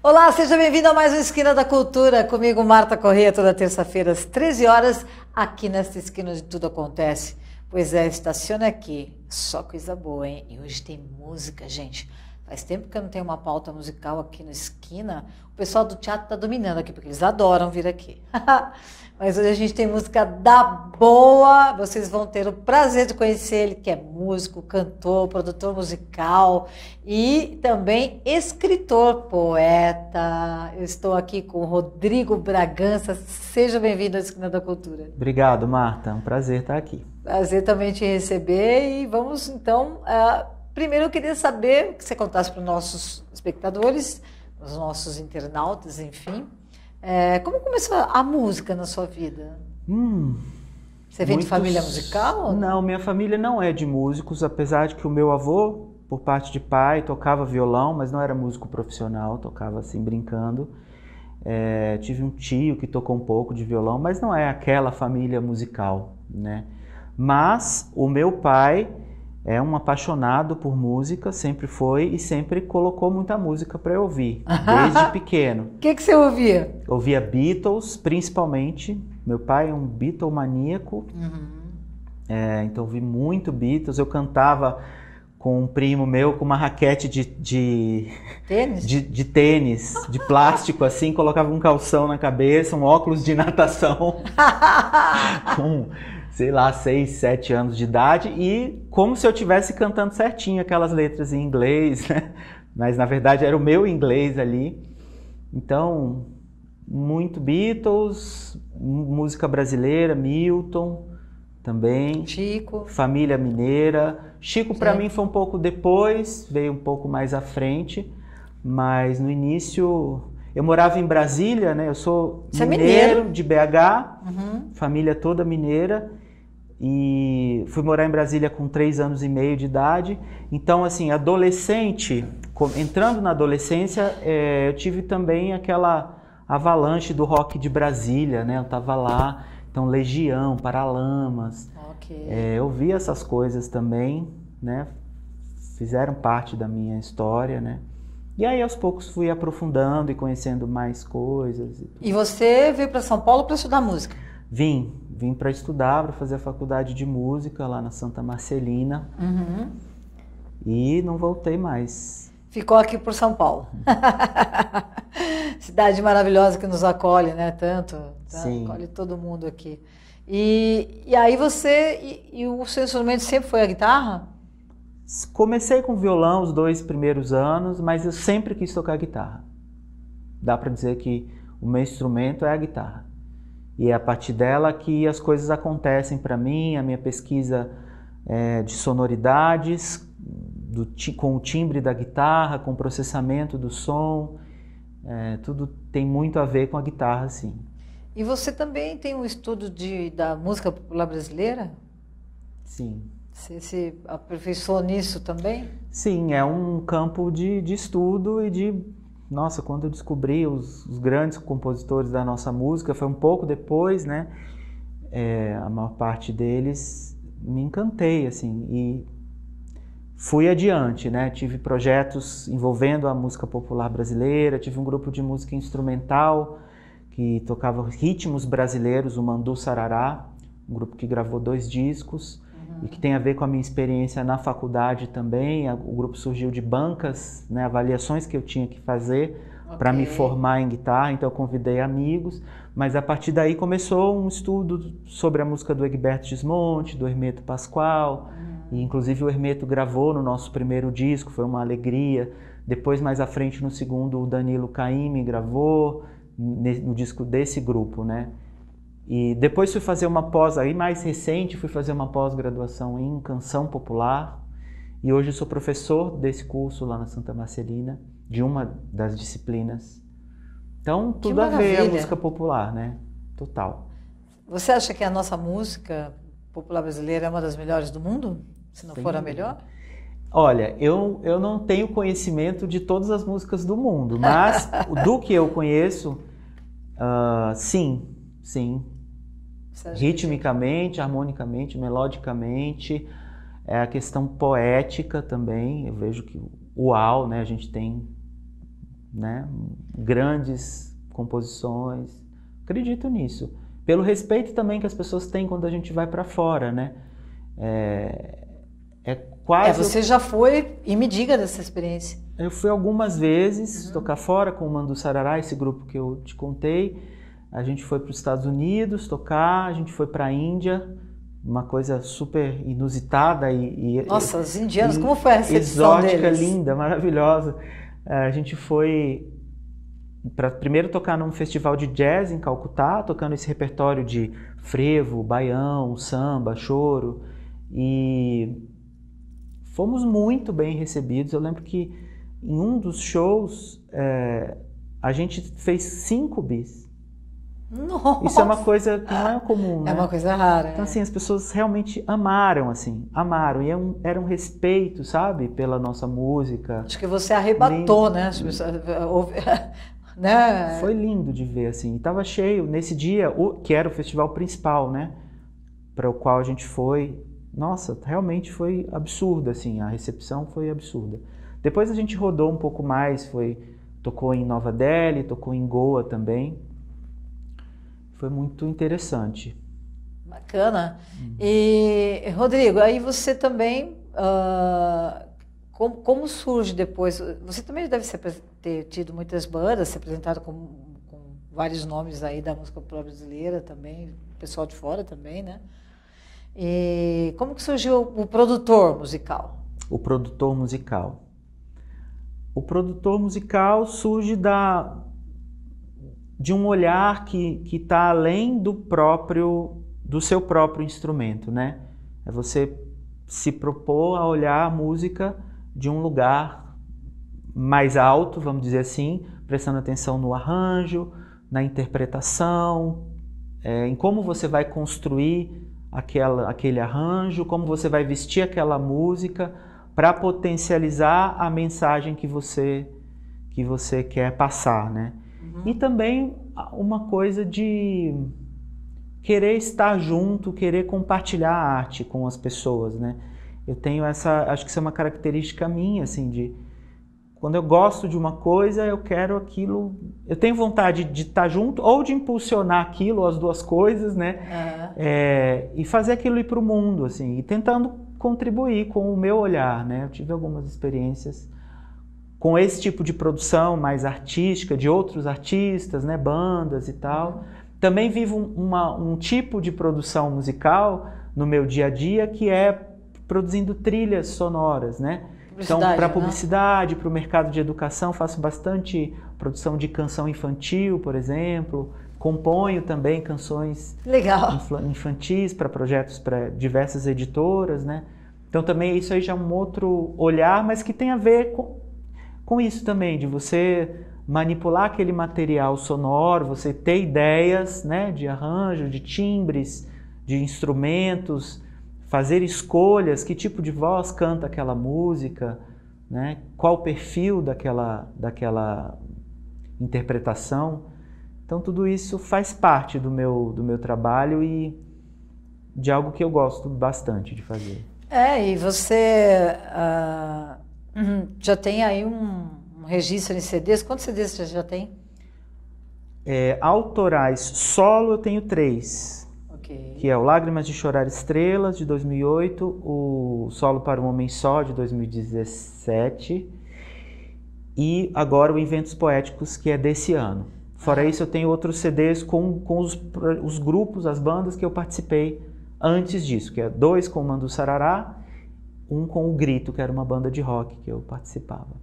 Olá, seja bem-vindo a mais uma Esquina da Cultura, comigo Marta Corrêa, toda terça-feira às 13 horas, aqui nesta esquina onde tudo acontece. Pois é, estaciona aqui, só coisa boa, hein? E hoje tem música, gente. Faz tempo que eu não tenho uma pauta musical aqui na esquina. O pessoal do teatro está dominando aqui, porque eles adoram vir aqui. Mas hoje a gente tem música da boa. Vocês vão ter o prazer de conhecer ele, que é músico, cantor, produtor musical e também escritor, poeta. Eu estou aqui com o Rodrigo Bragança. Seja bem-vindo à Esquina da Cultura. Obrigado, Marta. É um prazer estar aqui. Prazer também te receber. E vamos, então... Primeiro eu queria saber que você contasse para os nossos espectadores, os nossos internautas, enfim, como começou a música na sua vida? Você vem de família musical? Não, minha família não é de músicos, apesar de que o meu avô, por parte de pai, tocava violão, mas não era músico profissional, tocava assim brincando. Tive um tio que tocou um pouco de violão, mas não é aquela família musical, né? Mas o meu pai é um apaixonado por música, sempre foi e sempre colocou muita música para eu ouvir, desde pequeno. O que você ouvia? Ouvia Beatles, principalmente. Meu pai é um Beatlemaníaco, então ouvi muito Beatles. Eu cantava com um primo meu com uma raquete Tênis? de tênis, de plástico, assim, colocava um calção na cabeça, um óculos de natação, com... sei lá, 6, 7 anos de idade, e como se eu estivesse cantando certinho aquelas letras em inglês, né? Mas na verdade era o meu inglês ali. Então, muito Beatles, música brasileira, Milton também. Chico. Família mineira. Chico para mim foi um pouco depois, veio um pouco mais à frente, mas no início... Eu morava em Brasília, né? Eu sou mineiro de BH, família toda mineira, e fui morar em Brasília com 3 anos e meio de idade. Então, assim, adolescente, entrando na adolescência, eu tive também aquela avalanche do rock de Brasília, né? Eu tava lá, então Legião, Paralamas, eu vi essas coisas também, né? Fizeram parte da minha história, né? E aí, aos poucos, fui aprofundando e conhecendo mais coisas. E você veio para São Paulo para estudar música? Vim para estudar, para fazer a faculdade de música lá na Santa Marcelina. E não voltei mais. Ficou aqui por São Paulo. Cidade maravilhosa que nos acolhe, né? Tanto. Sim. Acolhe todo mundo aqui. E aí você... E o seu instrumento sempre foi a guitarra? Comecei com violão os 2 primeiros anos, mas eu sempre quis tocar guitarra. Dá para dizer que o meu instrumento é a guitarra. E é a partir dela que as coisas acontecem para mim, a minha pesquisa de sonoridades, com o timbre da guitarra, com o processamento do som, tudo tem muito a ver com a guitarra, sim. E você também tem um estudo da música popular brasileira? Sim. Você se aperfeiçoou nisso também? Sim, é um campo de estudo e de... Nossa, quando eu descobri os grandes compositores da nossa música, foi um pouco depois, né? A maior parte deles, me encantei, assim, e fui adiante, né? Tive projetos envolvendo a música popular brasileira, tive um grupo de música instrumental que tocava ritmos brasileiros, o Mandu Sarará, um grupo que gravou 2 discos, e que tem a ver com a minha experiência na faculdade também. O grupo surgiu de bancas, né, avaliações que eu tinha que fazer para me formar em guitarra, então eu convidei amigos, mas a partir daí começou um estudo sobre a música do Egberto Gismonti, do Hermeto Pascoal, e inclusive o Hermeto gravou no nosso primeiro disco, foi uma alegria. Depois, mais à frente, no segundo, o Danilo Caymmi gravou no disco desse grupo, né? E depois fui fazer uma pós, aí mais recente, fui fazer uma pós-graduação em canção popular. E hoje eu sou professor desse curso lá na Santa Marcelina, de uma das disciplinas. Então, tudo a ver a música popular, né? Total. Você acha que a nossa música popular brasileira é uma das melhores do mundo? Se não for a melhor? Olha, eu não tenho conhecimento de todas as músicas do mundo, mas do que eu conheço, sim. ritmicamente, harmonicamente, melodicamente, a questão poética também. Eu vejo que uau, né, a gente tem, né, grandes composições. Acredito nisso. Pelo respeito também que as pessoas têm quando a gente vai para fora, né? Quase... Você já foi, e me diga dessa experiência. Eu fui algumas vezes tocar fora com o Mandu Sarará, esse grupo que eu te contei. A gente foi para os Estados Unidos tocar, a gente foi para a Índia, uma coisa super inusitada Nossa, os indianos, como foi a recepção exótica, deles? linda, maravilhosa. A gente foi para primeiro tocar num festival de jazz em Calcutá, tocando esse repertório de frevo, baião, samba, choro, e fomos muito bem recebidos. Eu lembro que em um dos shows a gente fez 5 bis. Nossa. Isso é uma coisa que não é comum, né? É uma coisa rara. Então, assim, as pessoas realmente amaram, assim, amaram. E era um respeito, sabe, pela nossa música. Acho que você arrebatou, né? As pessoas, né? Foi lindo de ver, assim. E tava cheio. Nesse dia, que era o festival principal, né? Para o qual a gente foi. Nossa, realmente foi absurdo, assim. A recepção foi absurda. Depois a gente rodou um pouco mais, tocou em Nova Delhi, tocou em Goa também. Foi muito interessante. Bacana. E, Rodrigo, aí você também, como surge depois? Você também deve ter tido muitas bandas, se apresentado com vários nomes aí da música brasileira também, pessoal de fora também, né? E como que surgiu o produtor musical? O produtor musical. O produtor musical surge de um olhar que está além do seu próprio instrumento, né? É você se propor a olhar a música de um lugar mais alto, vamos dizer assim, prestando atenção no arranjo, na interpretação, em como você vai construir aquele arranjo, como você vai vestir aquela música para potencializar a mensagem que você quer passar, né? E também uma coisa de querer estar junto, querer compartilhar a arte com as pessoas, né? Eu tenho acho que isso é uma característica minha, assim, de quando eu gosto de uma coisa, eu quero aquilo, eu tenho vontade de estar junto ou de impulsionar aquilo, as duas coisas, né? E fazer aquilo ir para o mundo, assim, e tentando contribuir com o meu olhar, né? Eu tive algumas experiências com esse tipo de produção mais artística, de outros artistas, né, bandas e tal. Também vivo um tipo de produção musical no meu dia a dia, que é produzindo trilhas sonoras, né? Então, para publicidade, para o mercado de educação, faço bastante produção de canção infantil, por exemplo. Componho também canções infantis para projetos para diversas editoras, né? Então, também isso aí já é um outro olhar, mas que tem a ver com isso também, de você manipular aquele material sonoro, você ter ideias, né, de arranjo, de timbres, de instrumentos, fazer escolhas, que tipo de voz canta aquela música, né, qual o perfil daquela interpretação. Então tudo isso faz parte do meu trabalho e de algo que eu gosto bastante de fazer. E você já tem aí um registro em CDs? Quantos CDs você já tem? Autorais solo eu tenho 3. Okay. Que é o Lágrimas de Chorar Estrelas, de 2008, o Solo para um Homem Só, de 2017, e agora o Inventos Poéticos, que é desse ano. Fora isso, eu tenho outros CDs com os grupos, as bandas que eu participei antes disso, que é 2 com o Mandu Sarará, 1 com o Grito, que era uma banda de rock que eu participava.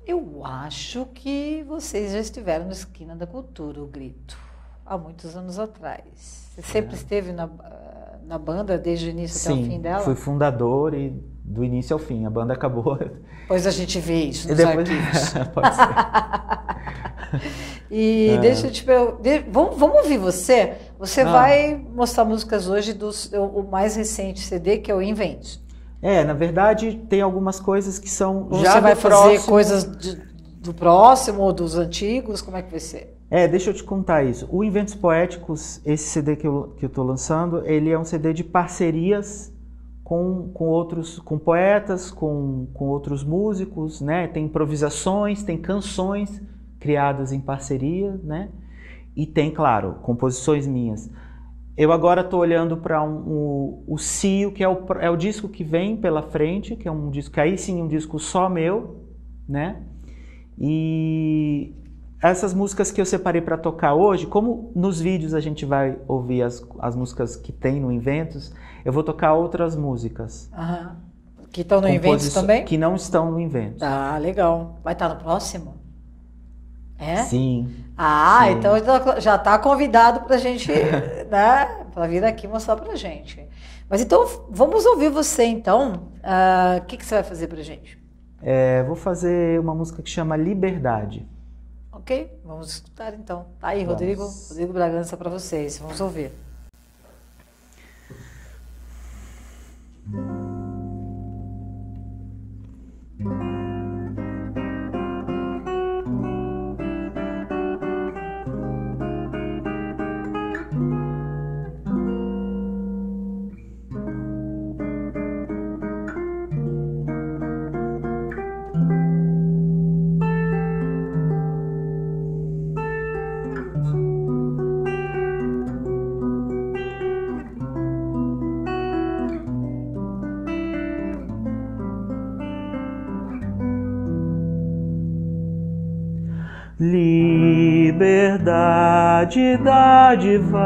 Eu acho que vocês já estiveram na Esquina da Cultura, o Grito, há muitos anos atrás. Você sempre esteve na banda desde o início até o fim dela? Sim, fui fundador e do início ao fim. A banda acabou. Pois a gente vê isso nos arquivos. Pode ser. E deixa eu te perguntar, vamos ouvir você? Você vai mostrar músicas hoje do mais recente CD, que é o Invente. Na verdade, tem algumas coisas que são já do próximo. Você vai fazer coisas do próximo ou dos antigos? Como é que vai ser? Deixa eu te contar isso. O Inventos Poéticos, esse CD que eu tô lançando, ele é um CD de parcerias com outros, com poetas, com outros músicos, né? Tem improvisações, tem canções criadas em parceria, né? E tem, claro, composições minhas. Eu agora estou olhando para o Cio, que é o disco que vem pela frente, que é um disco, aí sim, um disco só meu, né? E essas músicas que eu separei para tocar hoje, como nos vídeos a gente vai ouvir as músicas que tem no Inventos, eu vou tocar outras músicas. Aham. Que estão no Inventos também? Que não estão no Inventos. Ah, legal. Vai estar no próximo? É? Sim. Ah, sim. Então já está convidado para a gente, né, para vir aqui mostrar para a gente. Mas então, vamos ouvir você então. O que você vai fazer para a gente? Vou fazer uma música que chama Liberdade. Ok, vamos escutar então. Tá aí, Rodrigo Bragança para vocês. Vamos ouvir. Liberdade dádiva,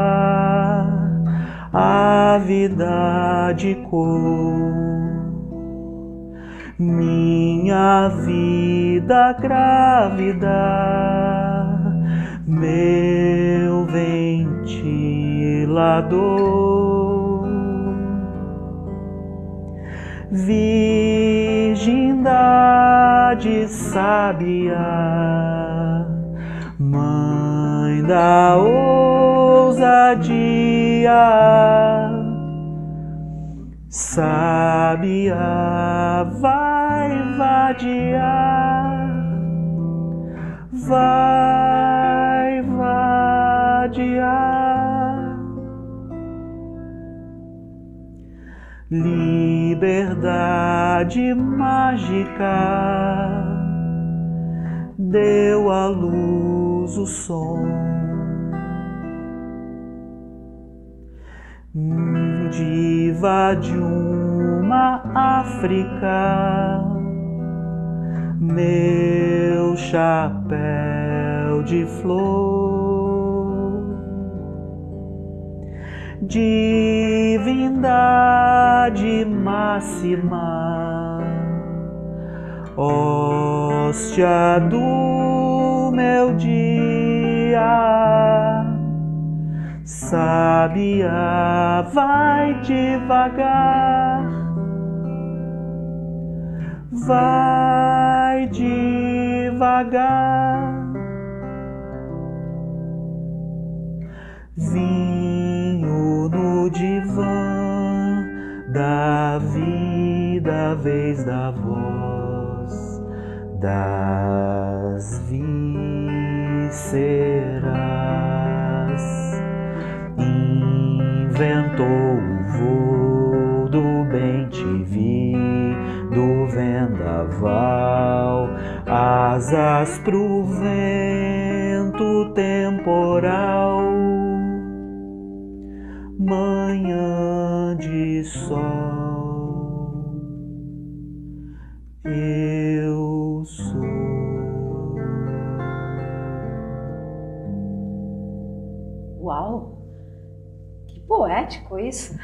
a vida de cor, minha vida grávida, meu ventilador, virgindade sábia, mãe da ousadia, sábia vai vadiar, vai vadiar. Liberdade mágica deu à luz o som, diva de uma África, meu chapéu de flor, divindade máxima, hóstia do meu dia, sábia vai devagar, vai devagar, vinho no divã da vida, vez da voz das vísceras, inventou o voo do bem-te-vi, do vendaval, asas pro vento temporal, manhã de sol, eu sou. Uau! Que poético isso!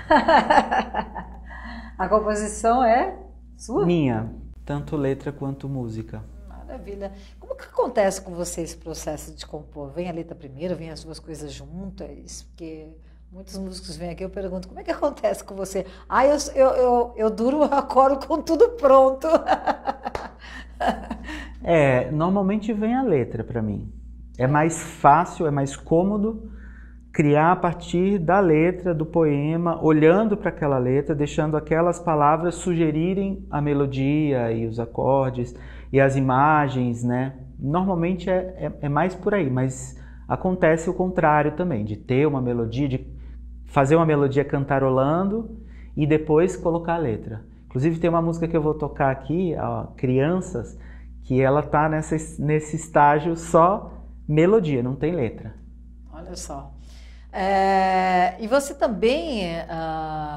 A composição é sua? Minha, tanto letra quanto música. Maravilha. Como que acontece com você esse processo de compor? Vem a letra primeiro, vem as duas coisas juntas? Porque muitos músicos vêm aqui, eu pergunto, como é que acontece com você? Ah, eu duro a coro com tudo pronto. Normalmente vem a letra para mim. É mais fácil, é mais cômodo criar a partir da letra, do poema, olhando para aquela letra, deixando aquelas palavras sugerirem a melodia e os acordes e as imagens, né? Normalmente é mais por aí, mas Acontece o contrário também, de ter uma melodia, de fazer uma melodia cantarolando e depois colocar a letra. Inclusive tem uma música que eu vou tocar aqui, ó, Crianças, que ela tá nesse estágio só melodia, não tem letra. Olha só. E você também,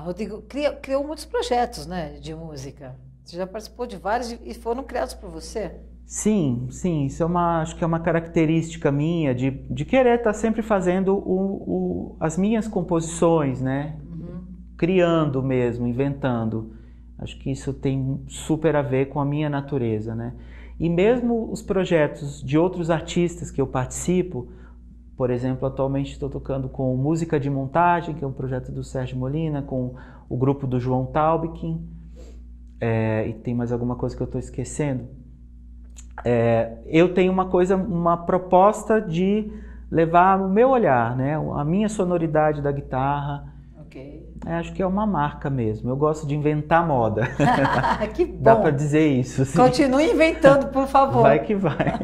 Rodrigo, criou muitos projetos, né, de música. Você já participou de vários e foram criados por você? Sim, sim. Isso acho que é uma característica minha de querer estar sempre fazendo as minhas composições, né? Uhum. Criando mesmo, inventando. Acho que isso tem super a ver com a minha natureza, né? E mesmo os projetos de outros artistas que eu participo, por exemplo, atualmente estou tocando com Música de Montagem, que é um projeto do Sérgio Molina, com o grupo do João Taubkin, e tem mais alguma coisa que eu estou esquecendo. Eu tenho uma proposta de levar o meu olhar, né? A minha sonoridade da guitarra. Okay. Acho que é uma marca mesmo. Eu gosto de inventar moda. Que bom. Dá para dizer isso. Sim. Continue inventando, por favor. Vai que vai.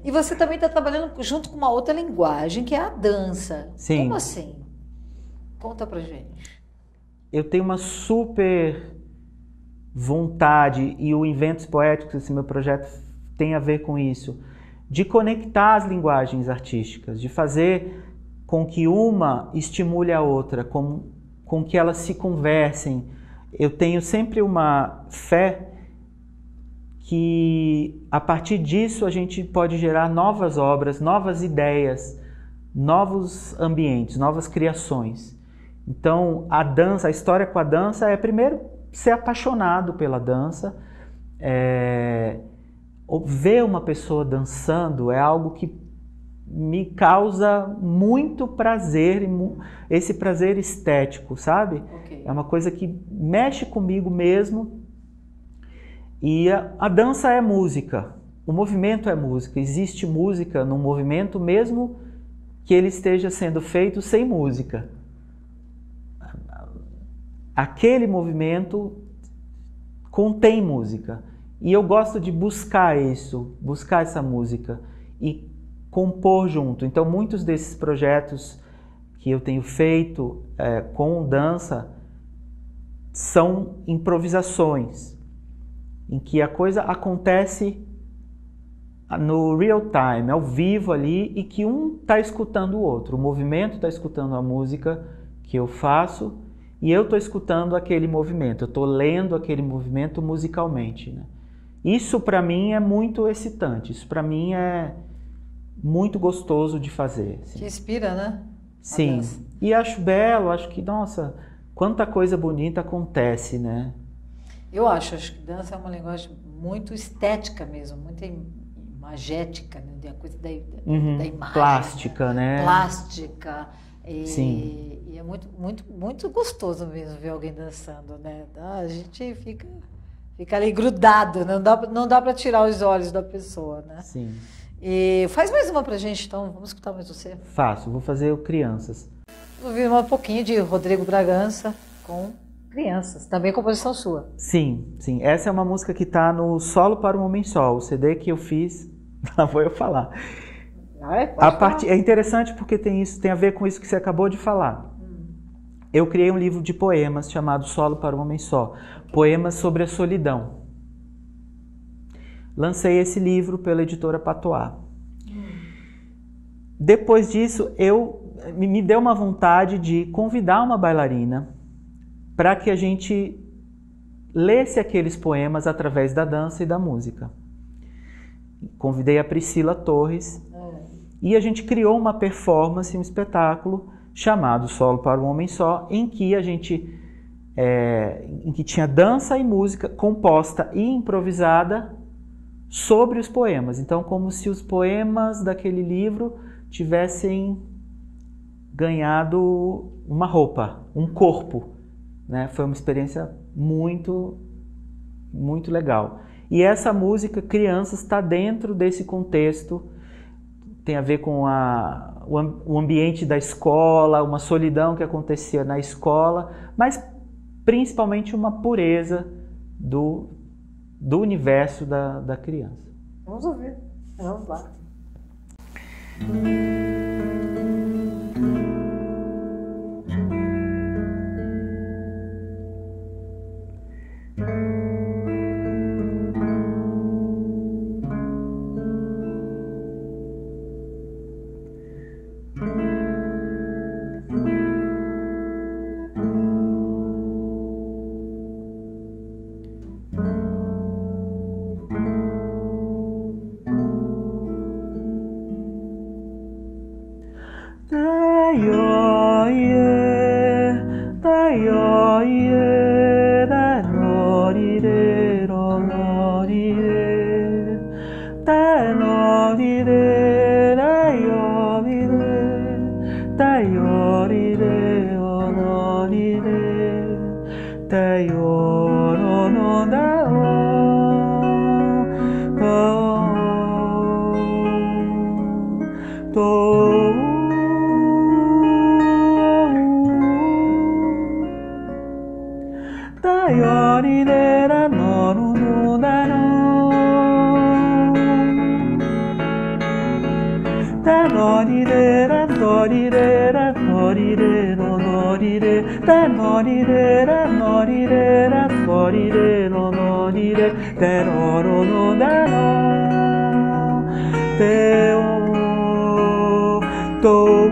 E você também está trabalhando junto com uma outra linguagem, que é a dança. Sim. Como assim? Conta pra gente. Eu tenho uma super vontade, e o Inventos Poéticos, esse meu projeto, tem a ver com isso, de conectar as linguagens artísticas, de fazer com que uma estimule a outra, com que elas se conversem. Eu tenho sempre uma fé que a partir disso a gente pode gerar novas obras, novas ideias, novos ambientes, novas criações. Então a dança, a história com a dança é primeiro ser apaixonado pela dança, ver uma pessoa dançando é algo que me causa muito prazer, esse prazer estético, sabe? Okay. É uma coisa que mexe comigo mesmo. E a dança é música, o movimento é música. Existe música no movimento mesmo que ele esteja sendo feito sem música. Aquele movimento contém música. E eu gosto de buscar isso, buscar essa música e compor junto. Então, muitos desses projetos que eu tenho feito com dança são improvisações, em que a coisa acontece no real time, ao vivo ali, e que um está escutando o outro. O movimento está escutando a música que eu faço e eu estou escutando aquele movimento, eu estou lendo aquele movimento musicalmente, né? Isso para mim é muito excitante, isso para mim é muito gostoso de fazer. Assim. Que inspira, né? Sim, e acho belo, acho que, nossa, quanta coisa bonita acontece, né? Eu acho que dança é uma linguagem muito estética mesmo, muito imagética, né? A coisa da imagem. Plástica, né? Plástica. Sim. E é muito, muito, muito gostoso mesmo ver alguém dançando, né? A gente fica ali grudado, não dá para tirar os olhos da pessoa, né? Sim. E faz mais uma pra gente, então. Vamos escutar mais você? Faço, vou fazer o Crianças. Vou ouvir um pouquinho de Rodrigo Bragança com Crianças, também composição sua. Sim, sim. Essa é uma música que está no Solo para um Homem Só, o CD que eu fiz, lá vou eu falar. É interessante porque tem a ver com isso que você acabou de falar. Eu criei um livro de poemas chamado Solo para um Homem Só, poemas sobre a solidão. Lancei esse livro pela editora Patois. Depois disso, me deu uma vontade de convidar uma bailarina para que a gente lesse aqueles poemas através da dança e da música. Convidei a Priscila Torres e a gente criou uma performance, um espetáculo chamado Solo para um Homem Só, em que em que tinha dança e música composta e improvisada sobre os poemas. Então, como se os poemas daquele livro tivessem ganhado uma roupa, um corpo, né? Foi uma experiência muito, muito legal. E essa música, Crianças, está dentro desse contexto, tem a ver com o ambiente da escola, uma solidão que acontecia na escola, mas principalmente uma pureza do universo da criança. Vamos ouvir. Vamos lá. yorirera noru daro da norirera norirera norirero norire da norirera norirera norirero norire teroro no daro teo to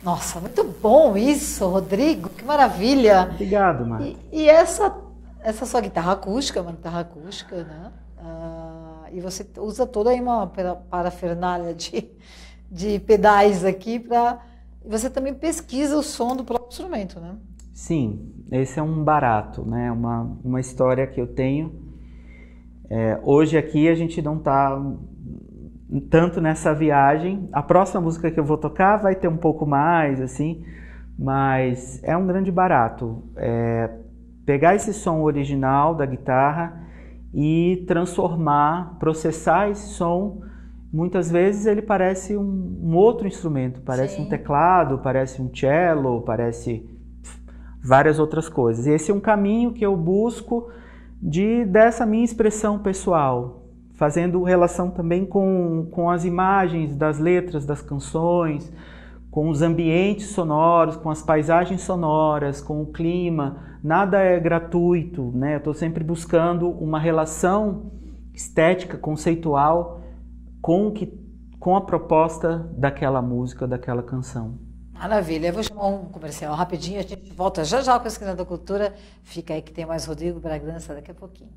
Nossa, muito bom isso, Rodrigo, que maravilha. Obrigado, Marta. E essa sua guitarra acústica, uma guitarra acústica, né? E você usa toda aí uma parafernália de pedais aqui para... Você também pesquisa o som do próprio instrumento, né? Sim, esse é um barato, né? Uma história que eu tenho. Hoje aqui a gente não está tanto nessa viagem. A próxima música que eu vou tocar vai ter um pouco mais, assim, mas é um grande barato. Pegar esse som original da guitarra e transformar, processar esse som. Muitas vezes ele parece um outro instrumento, parece Sim. um teclado, parece um cello, parece várias outras coisas. E esse é um caminho que eu busco dessa minha expressão pessoal, fazendo relação também com as imagens das letras das canções, com os ambientes sonoros, com as paisagens sonoras, com o clima. Nada é gratuito, né? Eu estou sempre buscando uma relação estética, conceitual com a proposta daquela música, daquela canção. Maravilha. Eu vou chamar um comercial rapidinho, a gente volta já com a Esquina da Cultura. Fica aí que tem mais Rodrigo Bragança daqui a pouquinho.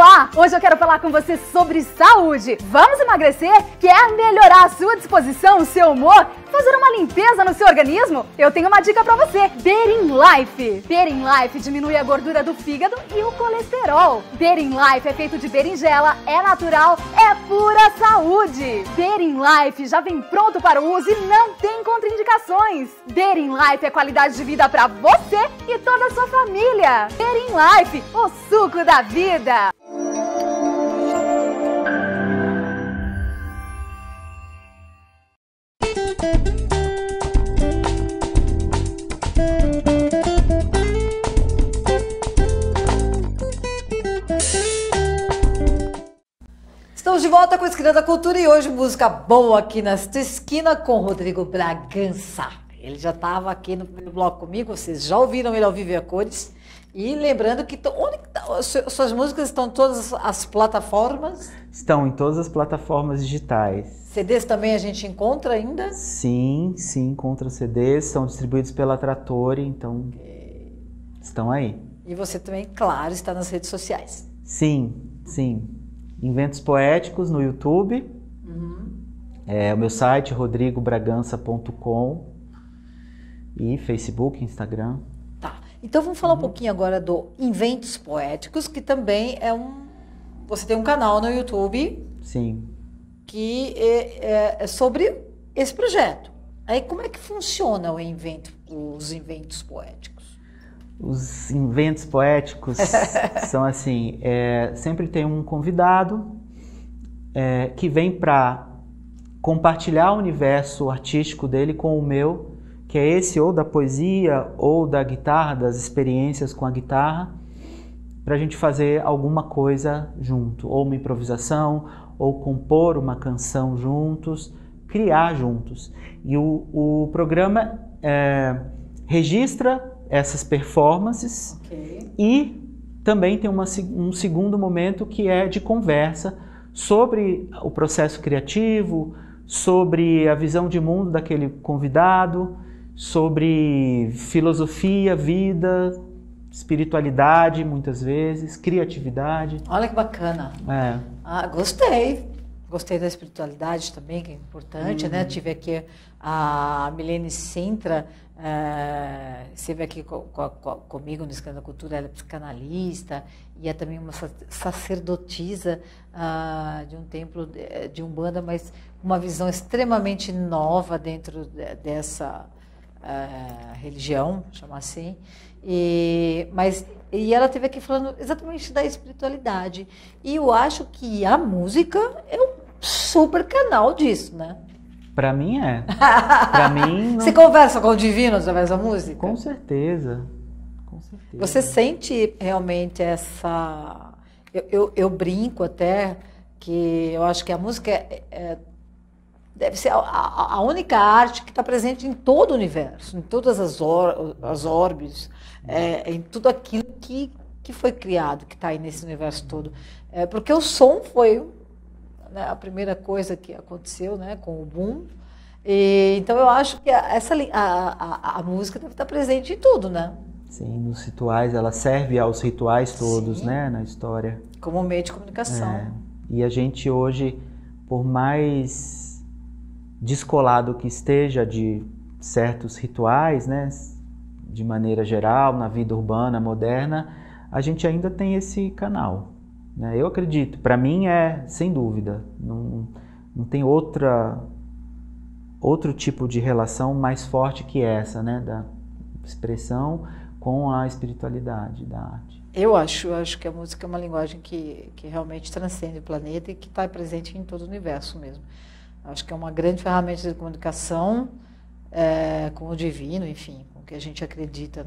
Olá! Hoje eu quero falar com você sobre saúde. Vamos emagrecer? Quer melhorar a sua disposição, o seu humor? Fazer uma limpeza no seu organismo? Eu tenho uma dica pra você. Berin Life. Berin Life diminui a gordura do fígado e o colesterol. Berin Life é feito de berinjela, é natural, é pura saúde. Berin Life já vem pronto para o uso e não tem contraindicações. Berin Life é qualidade de vida para você e toda a sua família. Berin Life, o suco da vida. Estamos de volta com a Esquina da Cultura e hoje música boa aqui nesta esquina com Rodrigo Bragança. Ele já estava aqui no primeiro bloco comigo, vocês já ouviram ele ao vivo e a cores. E lembrando que suas músicas estão em todas as plataformas? Estão em todas as plataformas digitais. CDs também a gente encontra ainda? Sim, encontra CDs, são distribuídos pela Trattori, então estão aí. E você também, claro, está nas redes sociais. Sim. Inventos Poéticos no YouTube, o meu site rodrigobragança.com e Facebook, Instagram. Tá, então vamos falar um pouquinho agora do Inventos Poéticos, que também você tem um canal no YouTube. Sim. Que é sobre esse projeto. Aí como é que funciona os inventos poéticos? Os inventos poéticos são assim, sempre tem um convidado que vem para compartilhar o universo artístico dele com o meu, que é esse ou da poesia ou da guitarra, das experiências com a guitarra, para a gente fazer alguma coisa junto, ou uma improvisação, ou compor uma canção juntos, criar juntos. E o programa registra essas performances. Okay. E também tem um segundo momento que é de conversa sobre o processo criativo, sobre a visão de mundo daquele convidado, sobre filosofia, vida, espiritualidade, muitas vezes, criatividade. Olha que bacana. Gostei. Gostei da espiritualidade também, que é importante, né? Tive aqui a Milene Sintra, esteve aqui comigo no Esquina da Cultura, ela é psicanalista e é também uma sacerdotisa de um templo de Umbanda, mas uma visão extremamente nova dentro dessa religião, chamar assim. E ela esteve aqui falando exatamente da espiritualidade. E eu acho que a música é um super canal disso, né? Para mim é. Para mim não... Você conversa com o divino através da música? Com certeza. Você sente realmente essa... Eu brinco até que eu acho que a música deve ser a única arte que está presente em todo o universo, em todas as orbes, em tudo aquilo que foi criado, que está aí nesse universo todo. Porque o som foi, né, a primeira coisa que aconteceu, né, com o boom. Então eu acho que a música deve estar presente em tudo, né? Sim, nos rituais, ela serve aos rituais todos, né, na história. Como meio de comunicação. E a gente hoje, por mais descolado que esteja de certos rituais, né, de maneira geral, na vida urbana, moderna, a gente ainda tem esse canal, né? Eu acredito, para mim sem dúvida, não tem outro tipo de relação mais forte que essa, né, da expressão com a espiritualidade da arte. Eu acho que a música é uma linguagem que realmente transcende o planeta e que está presente em todo o universo mesmo. Acho que é uma grande ferramenta de comunicação com o divino, enfim, com o que a gente acredita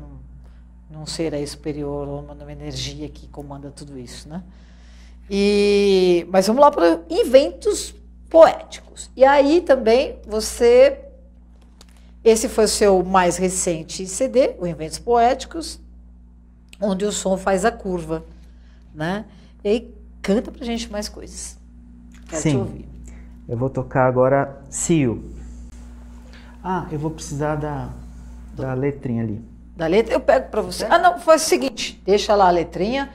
num ser aí superior ou numa energia que comanda tudo isso, né? Mas vamos lá para inventos poéticos. E aí também esse foi o seu mais recente CD, o Inventos Poéticos, onde o som faz a curva, né? E aí canta pra gente mais coisas. Quero te ouvir. Eu vou tocar agora Cio. Eu vou precisar da letrinha ali. Da letra? Eu pego para você. Não, faz o seguinte, deixa lá a letrinha.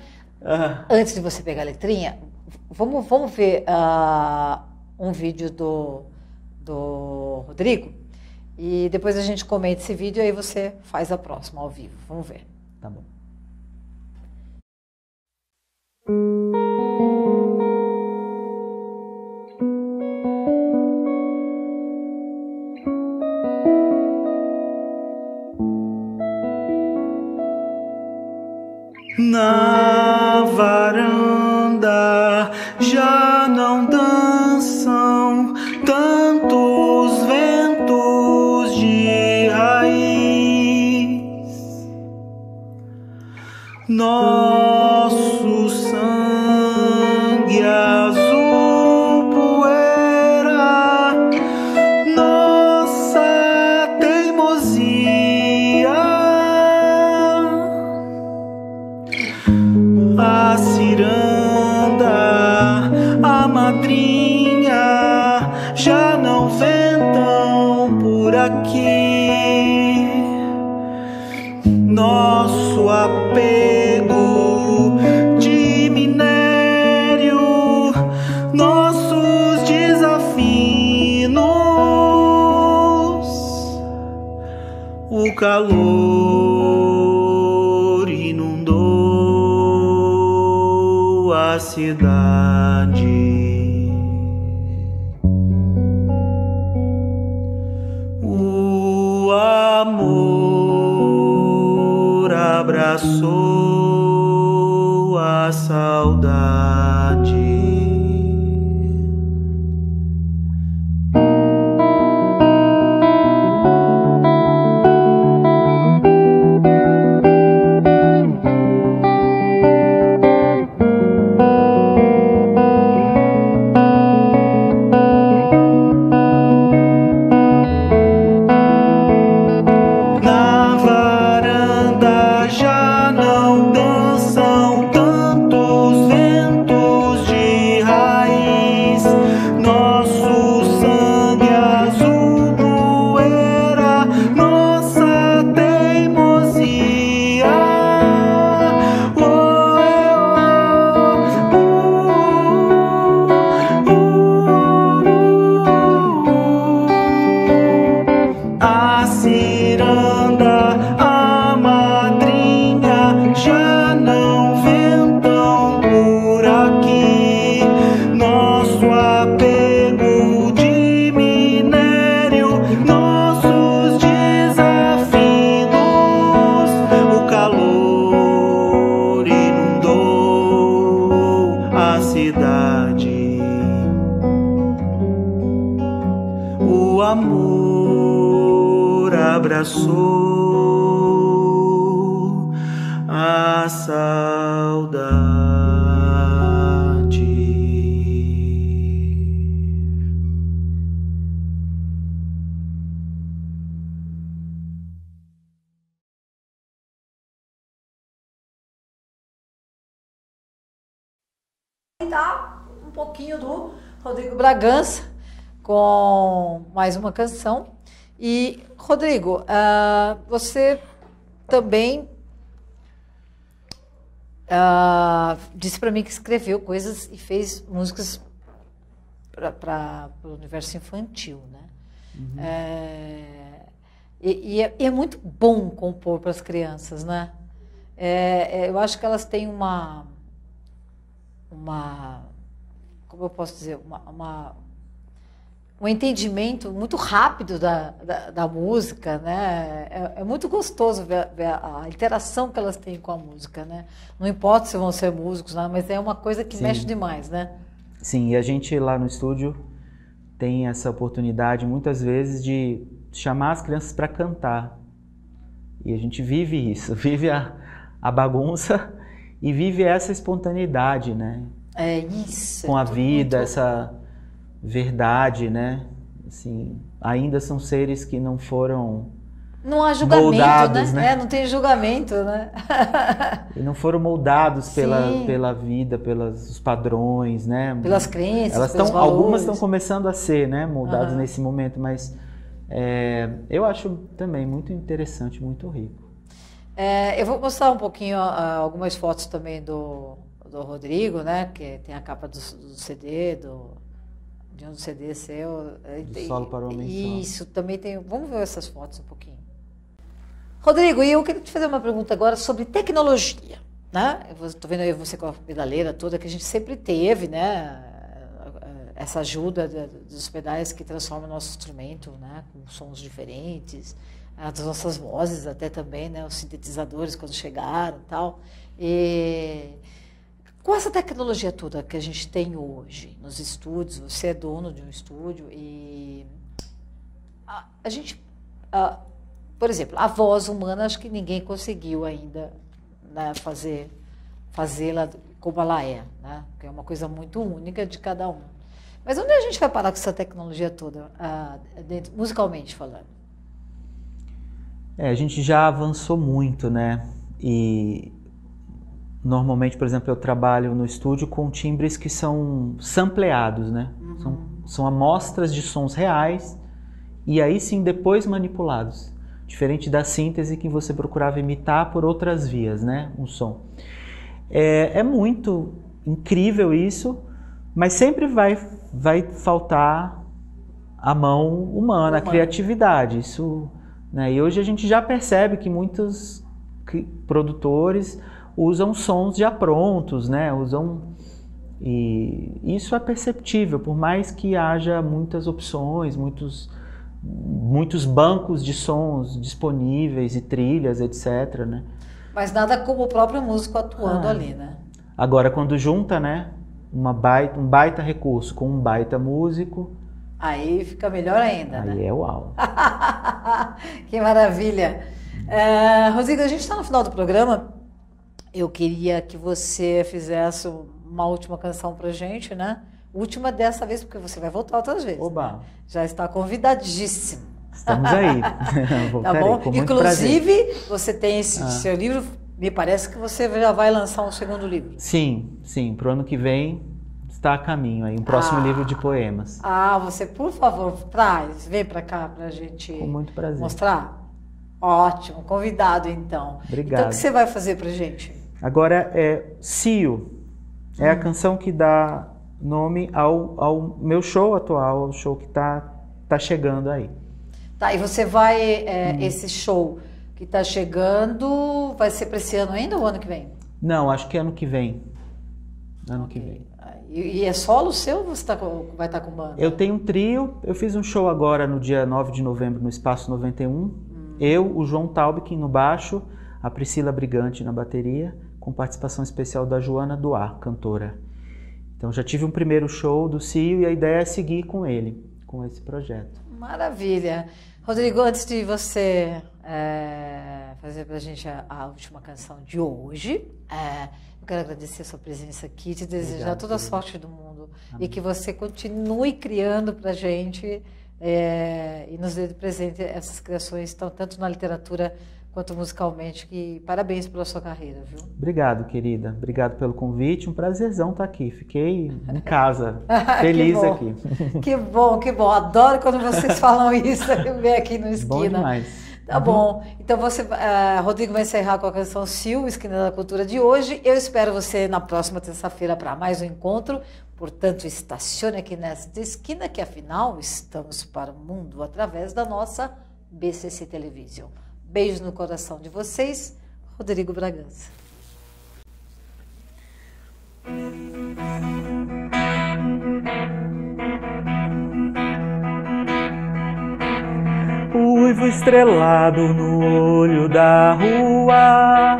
Antes de você pegar a letrinha, vamos ver um vídeo do Rodrigo e depois a gente comenta esse vídeo e aí você faz a próxima ao vivo. Vamos ver. Tá bom. Na varanda já não dançam tantos ventos de raiz. Nosso sangue azul poeira, nossa teimosia. A ciranda, a madrinha já não ventam por aqui. Nosso apego de minério, nossos desafinos, o calor inundou a cidade. O amor abraçou a saudade. Amor abraçou a saudade. Tá um pouquinho do Rodrigo Bragança com mais uma canção. E, Rodrigo, você também disse para mim que escreveu coisas e fez músicas para o universo infantil, né? Uhum. É muito bom compor para as crianças, né? Eu acho que elas têm como eu posso dizer, um entendimento muito rápido da música, né? É muito gostoso ver a interação que elas têm com a música, né? Não importa se vão ser músicos, né? Mas é uma coisa que mexe demais, né? Sim, e a gente lá no estúdio tem essa oportunidade muitas vezes de chamar as crianças para cantar. E a gente vive isso, vive a bagunça e vive essa espontaneidade, né? É isso. Com a vida, essa verdade, né? Assim, ainda são seres que não foram não há julgamento, moldados, né? Não tem julgamento, né? E não foram moldados pela vida, pelos padrões, né? Pelas crenças, elas pelos valores. Algumas estão começando a ser, né? Moldadas nesse momento, mas eu acho também muito interessante, muito rico. Eu vou mostrar um pouquinho algumas fotos também do do Rodrigo, né? Que tem a capa do CD, de um CD seu. Do Solo para o Homem Só. Isso, também tem. Vamos ver essas fotos um pouquinho. Rodrigo, e eu queria te fazer uma pergunta agora sobre tecnologia, né? Estou vendo aí você com a pedaleira toda, que a gente sempre teve, né? Essa ajuda dos pedais que transformam o nosso instrumento, né? Com sons diferentes, as nossas vozes até também, né? Os sintetizadores quando chegaram e tal. E com essa tecnologia toda que a gente tem hoje nos estúdios, você é dono de um estúdio e a gente... por exemplo, a voz humana, acho que ninguém conseguiu ainda, né, fazê-la como ela é, né? Que é uma coisa muito única de cada um. Mas onde a gente vai parar com essa tecnologia toda, musicalmente falando? A gente já avançou muito, né? E normalmente, por exemplo, eu trabalho no estúdio com timbres que são sampleados, né? São amostras de sons reais e aí sim depois manipulados. Diferente da síntese que você procurava imitar por outras vias, né? Um som. É muito incrível isso, mas sempre vai faltar a mão humana, a criatividade. Isso, né? E hoje a gente já percebe que muitos produtores usam sons já prontos, né? E isso é perceptível, por mais que haja muitas opções, muitos bancos de sons disponíveis e trilhas, etc, né? Mas nada como o próprio músico atuando ali, né? Agora, quando junta, né, um baita recurso com um baita músico... Aí fica melhor ainda, aí, né? Aí é uau! Que maravilha! Rodrigo, a gente está no final do programa. Eu queria que você fizesse uma última canção pra gente, né? Última dessa vez, porque você vai voltar outras vezes. Oba! Né? Já está convidadíssimo. Estamos aí. Tá bom? Inclusive, você tem esse seu livro, me parece que você já vai lançar um segundo livro. Sim. Para o ano que vem está a caminho aí, um próximo livro de poemas. Você, por favor, vem para cá para a gente com muito prazer. Mostrar. Ótimo, convidado então. Obrigado. Então, o que você vai fazer para a gente? Agora é Cio. É a canção que dá nome ao meu show atual, ao show que tá chegando aí. Tá, e você vai, esse show que tá chegando, vai ser para esse ano ainda ou ano que vem? Não, acho que ano que vem. Ano que vem. E é solo seu ou você vai estar com banda? Eu tenho um trio, eu fiz um show agora no dia 9 de novembro no Espaço 91. Eu, o João Taubkin no baixo, a Priscila Brigante na bateria, com participação especial da Joana Duar, cantora. Então já tive um primeiro show do Cio e a ideia é seguir com ele, com esse projeto. Maravilha! Rodrigo, antes de você fazer pra gente a última canção de hoje, eu quero agradecer a sua presença aqui, te desejar toda a sorte do mundo. Amém. E que você continue criando pra gente e nos dê de presente essas criações, tanto na literatura quanto musicalmente. Parabéns pela sua carreira, viu? Obrigado, querida. Obrigado pelo convite. Um prazerzão estar aqui. Fiquei em casa, feliz aqui. Que bom, que bom. Adoro quando vocês falam isso. Eu venho aqui no Esquina. Bom demais. Tá bom. Então, Rodrigo vai encerrar com a canção Cio, Esquina da Cultura de hoje. Eu espero você na próxima terça-feira para mais um encontro. Portanto, estacione aqui nesta esquina, que afinal estamos para o mundo através da nossa BCC Television. Beijo no coração de vocês, Rodrigo Bragança. Uivo estrelado no olho da rua,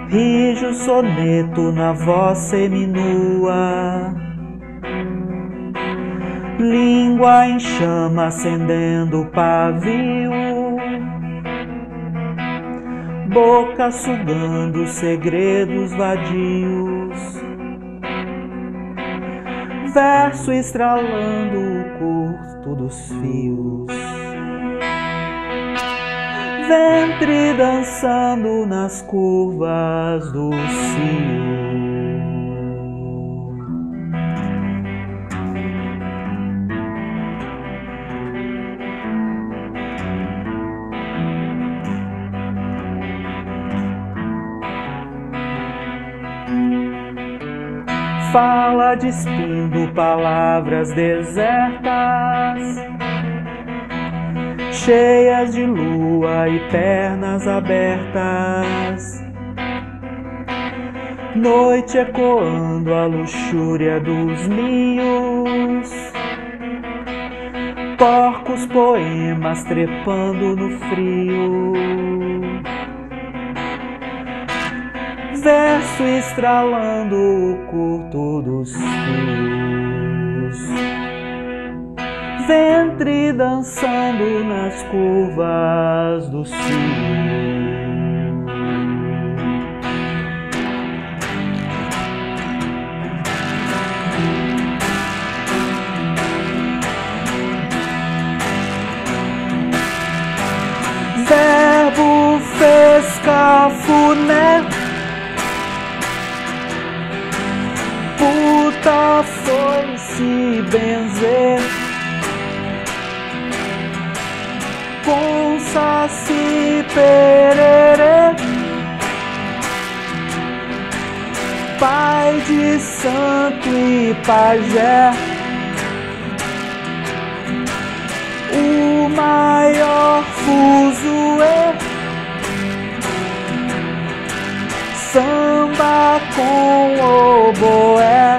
rijo soneto na voz seminua, língua em chama acendendo o pavio, boca sugando segredos vadios, verso estralando o curto dos fios, ventre dançando nas curvas do cio. fala despindo palavras desertas, cheias de lua e pernas abertas. Noite ecoando a luxúria dos ninhos, porcos poemas trepando no frio, verso estralando o curto dos fios, ventre dançando nas curvas do cio. Verbo fez cafuné, puta foi se benzer, com saci pererê, pai de santo e pajé, o maior fuzuê, samba com oboé,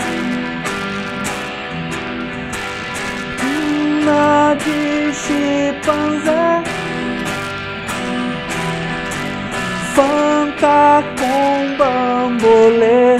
na de chimpanzé, fanta com bambolê.